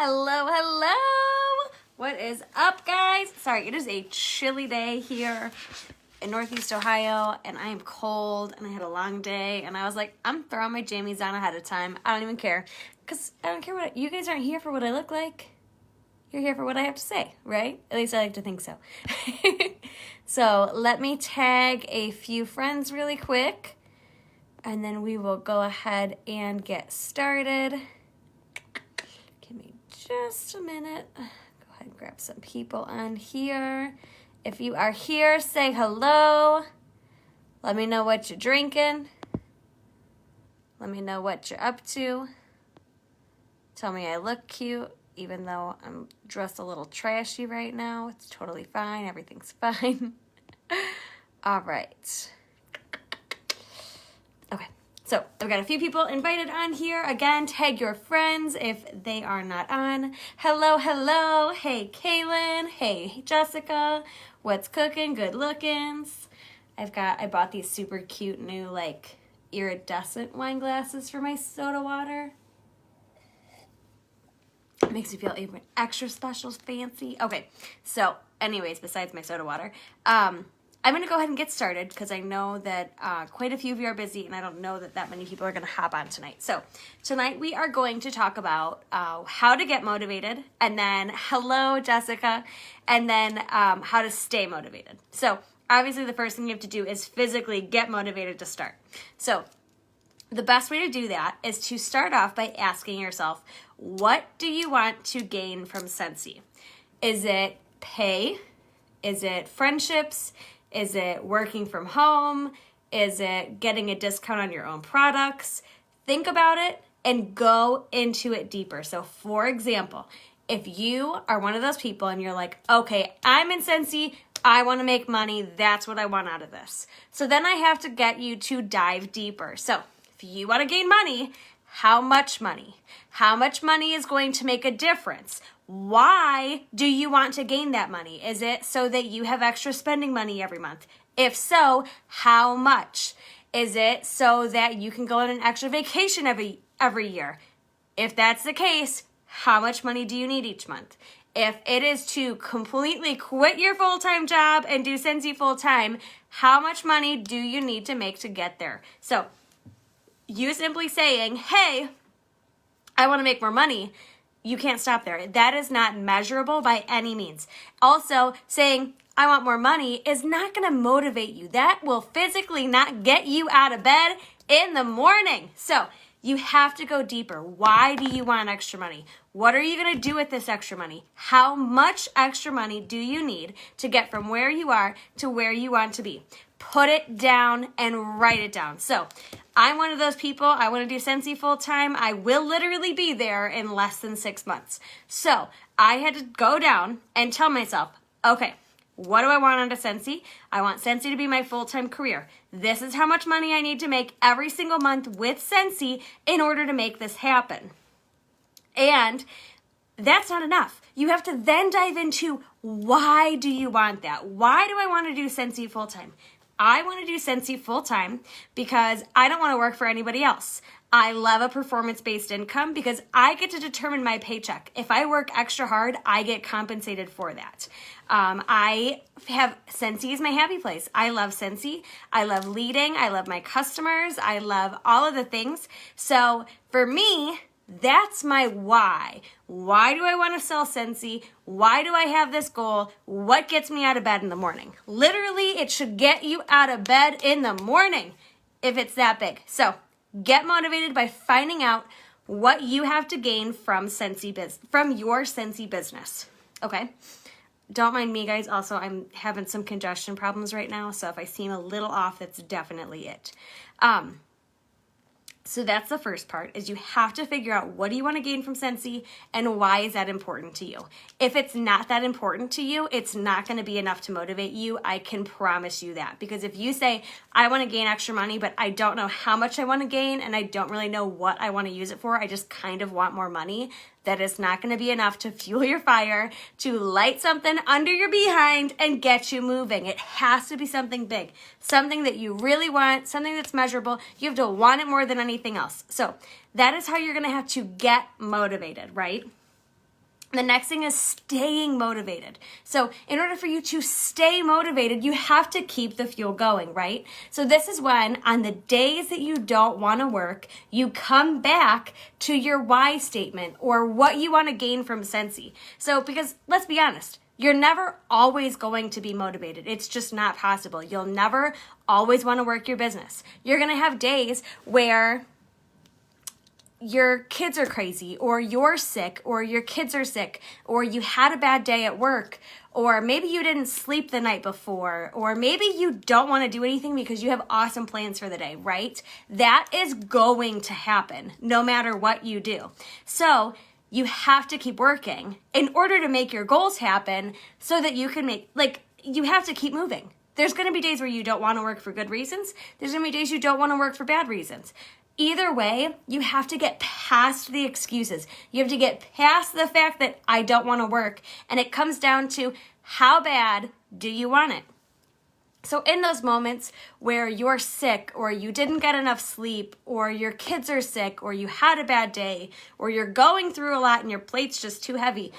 Hello, hello. What is up, guys? Sorry, it is a chilly day here in Northeast Ohio, and I am cold, and I had a long day, and I was like, I'm throwing my jammies on ahead of time. I don't even care, because I don't care what you guys aren't here for what I look like. You're here for what I have to say, right? At least I like to think so. So let me tag a few friends really quick, and then we will go ahead and get started. Give me just a minute. Go ahead and grab some people on here. If you are here, say hello. Let me know what you're drinking. Let me know what you're up to. Tell me I look cute, even though I'm dressed a little trashy right now. It's totally fine. Everything's fine. All right. Okay. So I've got a few people invited on here. Again, tag your friends if they are not on. Hello, hello. Hey, Kaylin. Hey, Jessica. What's cooking? Good lookings. I bought these super cute new iridescent wine glasses for my soda water. It makes me feel even extra special, fancy. Okay, so anyways, besides my soda water, I'm going to go ahead and get started because I know that quite a few of you are busy, and I don't know that many people are going to hop on tonight. So tonight we are going to talk about how to get motivated, and then hello, Jessica, and then how to stay motivated. So obviously the first thing you have to do is physically get motivated to start. So the best way to do that is to start off by asking yourself, what do you want to gain from Scentsy? Is it pay? Is it friendships? Is it working from home? Is it getting a discount on your own products? Think about it and go into it deeper. So for example, if you are one of those people and you're like, okay, I'm in Scentsy, I want to make money, that's what I want out of this. So then I have to get you to dive deeper. So if you want to gain money, how much money? How much money is going to make a difference? Why do you want to gain that money? Is it so that you have extra spending money every month? If so, how much? Is it so that you can go on an extra vacation every year? If that's the case, how much money do you need each month? If it is to completely quit your full-time job and do Scentsy full-time, how much money do you need to make to get there? So you simply saying, hey, I want to make more money, you can't stop there. That is not measurable by any means. Also, saying, I want more money is not going to motivate you. That will physically not get you out of bed in the morning. So you have to go deeper. Why do you want extra money? What are you going to do with this extra money? How much extra money do you need to get from where you are to where you want to be? Put it down and write it down. So I'm one of those people. I want to do Scentsy full time. I will literally be there in less than 6 months. So I had to go down and tell myself, okay, what do I want out of Scentsy? I want Scentsy to be my full-time career. This is how much money I need to make every single month with Scentsy in order to make this happen. And that's not enough. You have to then dive into, why do you want that? Why do I want to do Scentsy full-time? I want to do Scentsy full-time because I don't want to work for anybody else. I love a performance-based income because I get to determine my paycheck. If I work extra hard, I get compensated for that. Scentsy is my happy place. I love Scentsy. I love leading. I love my customers. I love all of the things. So for me, that's my why. Why do I want to sell Scentsy? Why do I have this goal? What gets me out of bed in the morning? Literally, it should get you out of bed in the morning if it's that big. So get motivated by finding out what you have to gain from your Scentsy business. Okay? Don't mind me, guys. Also, I'm having some congestion problems right now, so if I seem a little off, that's definitely it. So that's the first part, is you have to figure out, what do you want to gain from Scentsy and why is that important to you? If it's not that important to you, it's not going to be enough to motivate you. I can promise you that. Because if you say, I want to gain extra money, but I don't know how much I want to gain and I don't really know what I want to use it for, I just kind of want more money, that is not going to be enough to fuel your fire, to light something under your behind and get you moving. It has to be something big, something that you really want, something that's measurable. You have to want it more than anything else. So that is how you're going to have to get motivated, right? The next thing is staying motivated. So in order for you to stay motivated, you have to keep the fuel going, right? So this is when, on the days that you don't want to work, you come back to your why statement or what you want to gain from Scentsy. So because let's be honest, you're never always going to be motivated. It's just not possible. You'll never always want to work your business. You're going to have days where your kids are crazy, or you're sick, or your kids are sick, or you had a bad day at work, or maybe you didn't sleep the night before, or maybe you don't want to do anything because you have awesome plans for the day, right? That is going to happen no matter what you do. So you have to keep working in order to make your goals happen so that you can you have to keep moving. There's going to be days where you don't want to work for good reasons. There's going to be days you don't want to work for bad reasons. Either way, you have to get past the excuses. You have to get past the fact that I don't want to work. And it comes down to, how bad do you want it? So in those moments where you're sick, or you didn't get enough sleep, or your kids are sick, or you had a bad day, or you're going through a lot and your plate's just too heavy,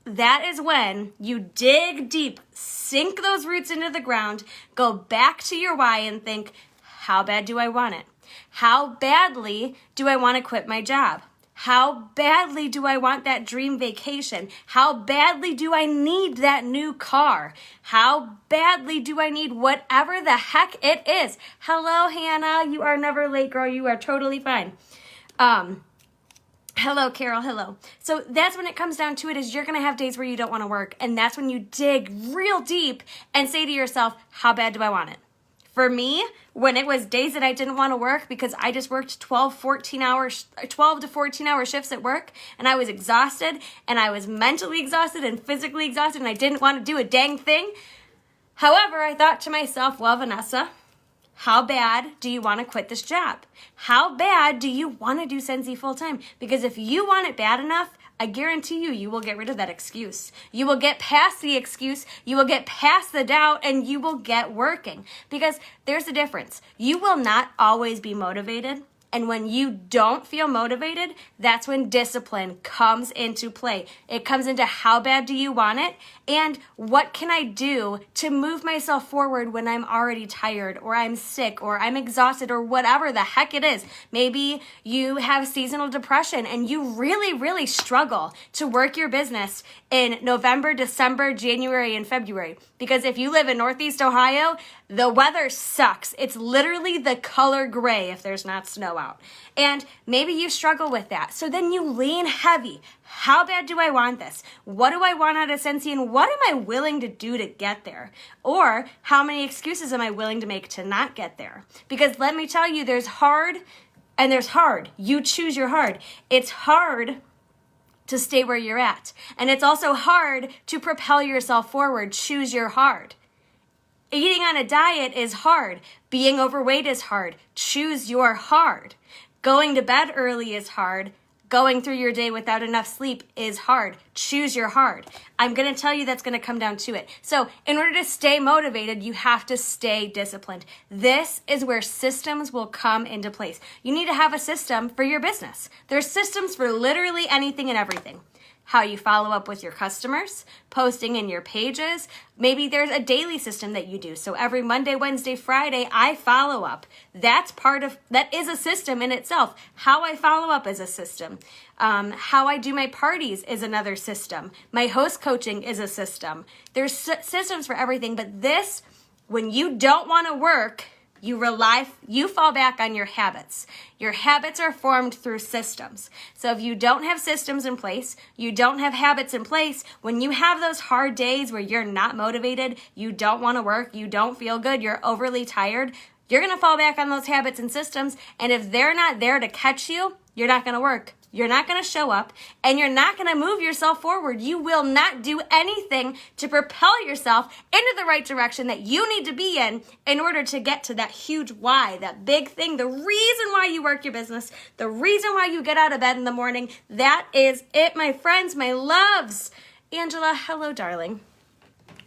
that is when you dig deep, sink those roots into the ground, go back to your why and think, how bad do I want it? How badly do I want to quit my job? How badly do I want that dream vacation? How badly do I need that new car? How badly do I need whatever the heck it is? Hello, Hannah. You are never late, girl. You are totally fine. Hello, Carol. Hello. So that's when it comes down to it, is you're going to have days where you don't want to work. And that's when you dig real deep and say to yourself, how bad do I want it? For me, when it was days that I didn't want to work because I just worked 12 to 14 hour shifts at work, and I was exhausted, and I was mentally exhausted and physically exhausted, and I didn't want to do a dang thing. However, I thought to myself, well, Vanessa, how bad do you want to quit this job? How bad do you want to do Scentsy full time? Because if you want it bad enough, I guarantee you will get rid of that excuse. You will get past the excuse, you will get past the doubt, and you will get working. Because there's a difference. You will not always be motivated. And when you don't feel motivated, that's when discipline comes into play. It comes into, how bad do you want it? And what can I do to move myself forward when I'm already tired, or I'm sick, or I'm exhausted, or whatever the heck it is. Maybe you have seasonal depression and you really, really struggle to work your business in November, December, January, and February. Because if you live in Northeast Ohio, the weather sucks. It's literally the color gray if there's not snow out. And maybe you struggle with that. So then you lean heavy. How bad do I want this? What do I want out of Scentsy, and what am I willing to do to get there? Or how many excuses am I willing to make to not get there? Because let me tell you, there's hard and there's hard. You choose your hard. It's hard to stay where you're at. And it's also hard to propel yourself forward. Choose your hard. Eating on a diet is hard. Being overweight is hard. Choose your hard. Going to bed early is hard. Going through your day without enough sleep is hard. Choose your hard. I'm going to tell you that's going to come down to it. So in order to stay motivated, you have to stay disciplined. This is where systems will come into place. You need to have a system for your business. There's systems for literally anything and everything. How you follow up with your customers, posting in your pages. Maybe there's a daily system that you do. So every Monday, Wednesday, Friday, I follow up. That is a system in itself. How I follow up is a system. How I do my parties is another system. My host coaching is a system. There's systems for everything, but this, when you don't want to work, you fall back on your habits. Your habits are formed through systems. So if you don't have systems in place, you don't have habits in place, when you have those hard days where you're not motivated, you don't want to work, you don't feel good, you're overly tired, you're going to fall back on those habits and systems. And if they're not there to catch you, you're not going to work. You're not going to show up, and you're not going to move yourself forward. You will not do anything to propel yourself into the right direction that you need to be in order to get to that huge why, that big thing, the reason why you work your business, the reason why you get out of bed in the morning. That is it, my friends, my loves. Angela, hello, darling.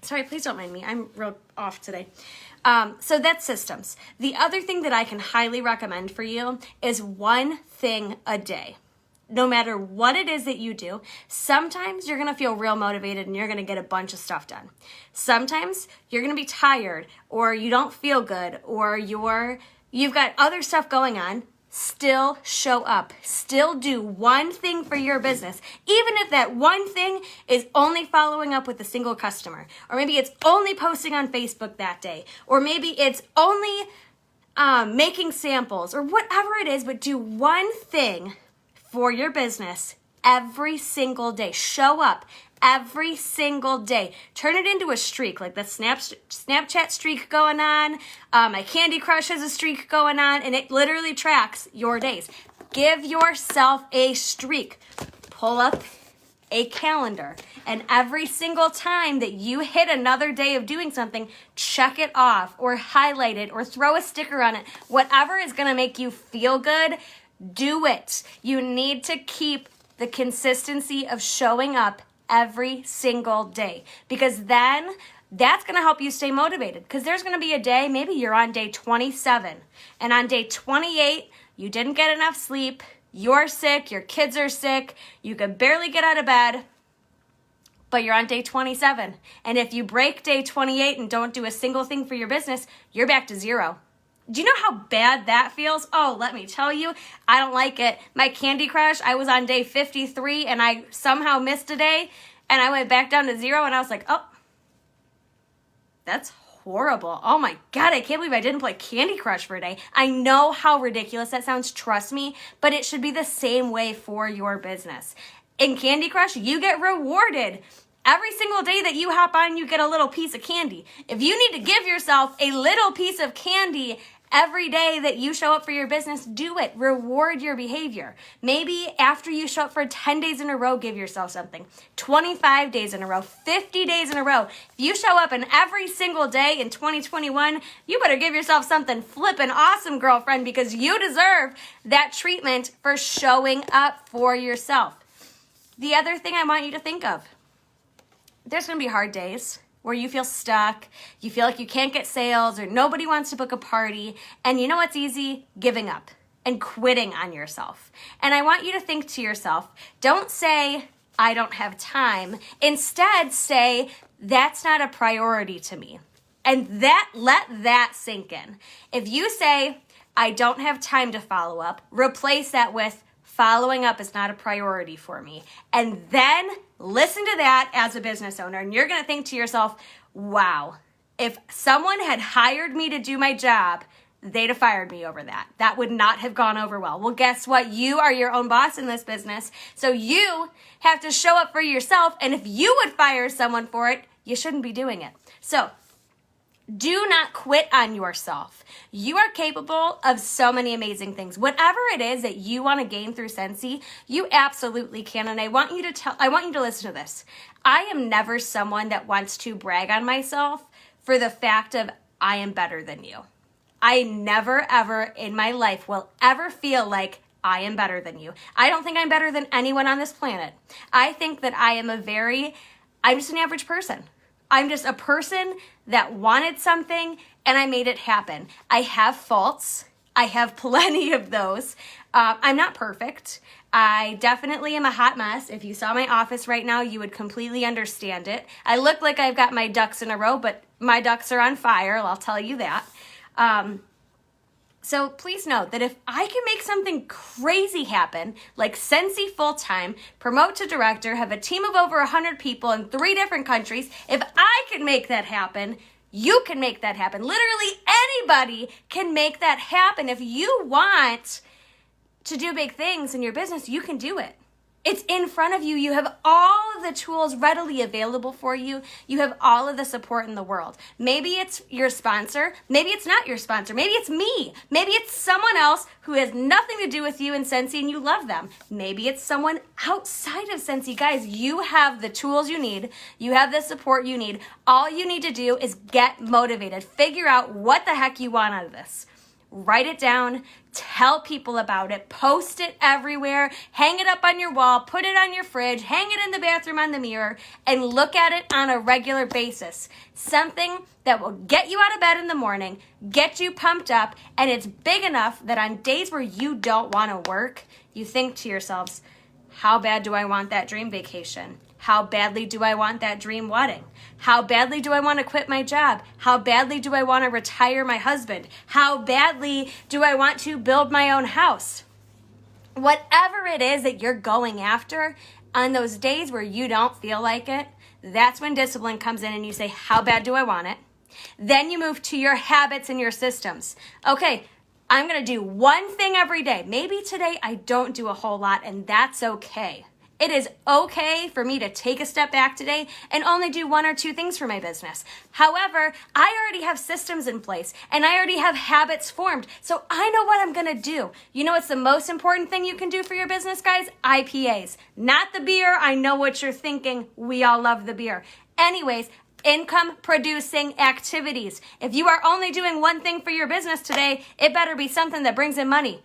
Sorry, please don't mind me. I'm real off today. So that's systems. The other thing that I can highly recommend for you is one thing a day. no matter what it is that you do, sometimes you're going to feel real motivated and you're going to get a bunch of stuff done. Sometimes you're going to be tired or you don't feel good or you've got other stuff going on. Still show up. Still do one thing for your business. Even if that one thing is only following up with a single customer. Or maybe it's only posting on Facebook that day. Or maybe it's only making samples or whatever it is, but do one thing for your business every single day. Show up every single day. Turn it into a streak, like the Snapchat streak going on. My Candy Crush has a streak going on, and it literally tracks your days. Give yourself a streak. Pull up a calendar, and every single time that you hit another day of doing something, check it off or highlight it or throw a sticker on it. Whatever is going to make you feel good, do it. You need to keep the consistency of showing up every single day, because then that's going to help you stay motivated, because there's going to be a day, maybe you're on day 27, and on day 28, you didn't get enough sleep, you're sick, your kids are sick, you could barely get out of bed, but you're on day 27. And if you break day 28 and don't do a single thing for your business, you're back to zero. Do you know how bad that feels? Oh, let me tell you, I don't like it. My Candy Crush, I was on day 53 and I somehow missed a day and I went back down to zero and I was like, oh, that's horrible. Oh my God, I can't believe I didn't play Candy Crush for a day. I know how ridiculous that sounds, trust me, but it should be the same way for your business. In Candy Crush, you get rewarded. Every single day that you hop on, you get a little piece of candy. If you need to give yourself a little piece of candy every day that you show up for your business, do it. Reward your behavior. Maybe after you show up for 10 days in a row, give yourself something. 25 days in a row, 50 days in a row. If you show up in every single day in 2021, you better give yourself something flippin' awesome, girlfriend, because you deserve that treatment for showing up for yourself. The other thing I want you to think of, there's going to be hard days where you feel stuck, you feel like you can't get sales, or nobody wants to book a party, and you know what's easy? Giving up and quitting on yourself. And I want you to think to yourself, don't say, I don't have time. Instead, say, that's not a priority to me. And let that sink in. If you say, I don't have time to follow up, replace that with, following up is not a priority for me. And then listen to that as a business owner, and you're going to think to yourself, wow, if someone had hired me to do my job, they'd have fired me over that. That would not have gone over well. Well, guess what? You are your own boss in this business, so you have to show up for yourself, and if you would fire someone for it, you shouldn't be doing it. So do not quit on yourself. You are capable of so many amazing things. Whatever it is that you want to gain through Scentsy, you absolutely can. And I want you to listen to this. I am never someone that wants to brag on myself for the fact of I am better than you. I never ever in my life will ever feel like I am better than you. I don't think I'm better than anyone on this planet. I think that I'm just an average person. I'm just a person that wanted something and I made it happen. I have faults. I have plenty of those. I'm not perfect. I definitely am a hot mess. If you saw my office right now, you would completely understand it. I look like I've got my ducks in a row, but my ducks are on fire, I'll tell you that. So please note that if I can make something crazy happen, like Scentsy full-time, promote to director, have a team of over 100 people in 3 different countries, if I can make that happen, you can make that happen. Literally anybody can make that happen. If you want to do big things in your business, you can do it. It's in front of you. You have all of the tools readily available for you. You have all of the support in the world. Maybe it's your sponsor. Maybe it's not your sponsor. Maybe it's me. Maybe it's someone else who has nothing to do with you and Scentsy and you love them. Maybe it's someone outside of Scentsy. Guys, you have the tools you need. You have the support you need. All you need to do is get motivated. Figure out what the heck you want out of this. Write it down, tell people about it, post it everywhere, hang it up on your wall, put it on your fridge, hang it in the bathroom on the mirror, and look at it on a regular basis. Something that will get you out of bed in the morning, get you pumped up, and it's big enough that on days where you don't want to work, you think to yourselves, How bad do I want that dream vacation? How badly do I want that dream wedding? How badly do I want to quit my job? How badly do I want to retire my husband? How badly do I want to build my own house? Whatever it is that you're going after, on those days where you don't feel like it, that's when discipline comes in and you say, how bad do I want it? Then you move to your habits and your systems. Okay, I'm going to do one thing every day. Maybe today I don't do a whole lot, and that's okay. It is okay for me to take a step back today and only do one or two things for my business. However, I already have systems in place and I already have habits formed, so I know what I'm going to do. You know what's the most important thing you can do for your business, guys? IPAs. Not the beer. I know what you're thinking. We all love the beer. Anyways, income producing activities. If you are only doing one thing for your business today, it better be something that brings in money.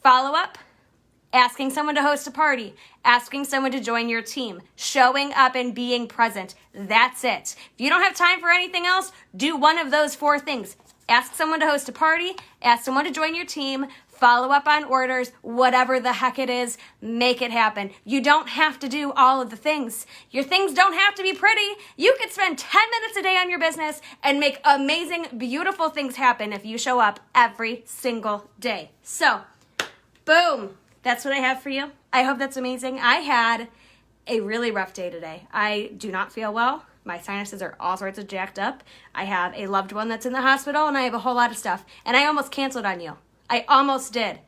Follow up. Asking someone to host a party, asking someone to join your team, showing up and being present. That's it. If you don't have time for anything else, do one of those 4 things. Ask someone to host a party, ask someone to join your team, follow up on orders, whatever the heck it is, make it happen. You don't have to do all of the things. Your things don't have to be pretty. You could spend 10 minutes a day on your business and make amazing, beautiful things happen if you show up every single day. So, boom. That's what I have for you. I hope that's amazing. I had a really rough day today. I do not feel well. My sinuses are all sorts of jacked up. I have a loved one that's in the hospital, and I have a whole lot of stuff. And I almost canceled on you. I almost did.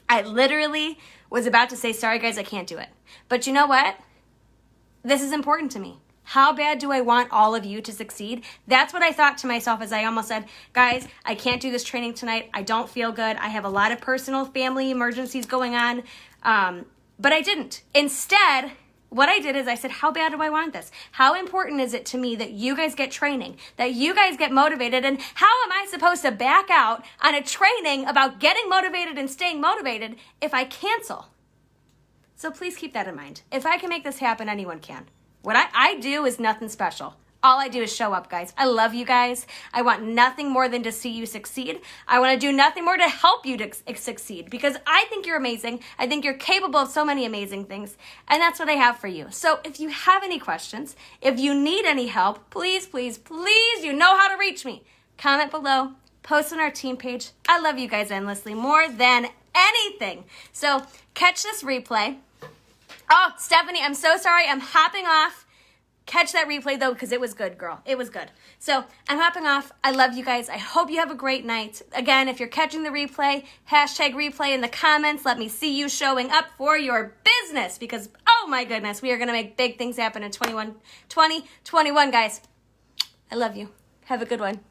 I literally was about to say, sorry guys, I can't do it. But you know what? This is important to me. How bad do I want all of you to succeed? That's what I thought to myself as I almost said, guys, I can't do this training tonight. I don't feel good. I have a lot of personal family emergencies going on. But I didn't. Instead, what I did is I said, how bad do I want this? How important is it to me that you guys get training, that you guys get motivated? And how am I supposed to back out on a training about getting motivated and staying motivated if I cancel? So please keep that in mind. If I can make this happen, anyone can. What I do is nothing special. All I do is show up, guys. I love you guys. I want nothing more than to see you succeed. I want to do nothing more to help you to succeed because I think you're amazing. I think you're capable of so many amazing things, and that's what I have for you. So if you have any questions, if you need any help, please, please, please, you know how to reach me. Comment below, post on our team page. I love you guys endlessly, more than anything. So catch this replay. Oh, Stephanie, I'm so sorry. I'm hopping off. Catch that replay, though, because it was good, girl. It was good. So I'm hopping off. I love you guys. I hope you have a great night. Again, if you're catching the replay, hashtag replay in the comments. Let me see you showing up for your business because, oh, my goodness, we are going to make big things happen in 2021, guys. I love you. Have a good one.